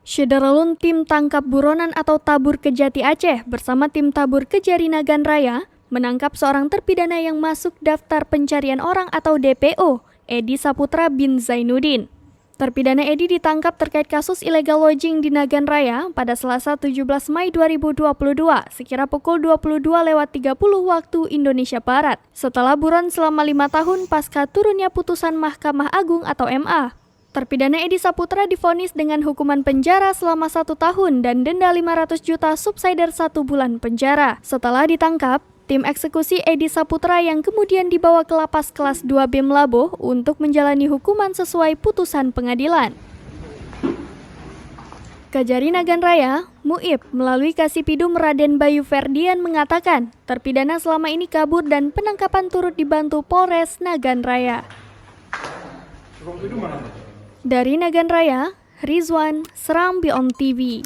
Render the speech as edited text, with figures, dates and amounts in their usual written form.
Syederalun tim tangkap buronan atau tabur Kejati Aceh bersama tim tabur Kejari Nagan Raya menangkap seorang terpidana yang masuk daftar pencarian orang atau DPO, Edi Saputra bin Zainuddin. Terpidana Edi ditangkap terkait kasus illegal lodging di Nagan Raya pada Selasa 17 Mei 2022 sekira pukul 22.30 waktu Indonesia Barat setelah buron selama 5 tahun pasca turunnya putusan Mahkamah Agung atau MA. Terpidana Edi Saputra divonis dengan hukuman penjara selama 1 tahun dan denda 500 juta subsidiar 1 bulan penjara. Setelah ditangkap, tim eksekusi Edi Saputra yang kemudian dibawa ke lapas kelas 2B Melabuh untuk menjalani hukuman sesuai putusan pengadilan. Kejari Nagan Raya, Muib, melalui Kasipidum Raden Bayu Ferdian mengatakan, terpidana selama ini kabur dan penangkapan turut dibantu Polres Nagan Raya. Dari Nagan Raya, Rizwan, Serambi On TV.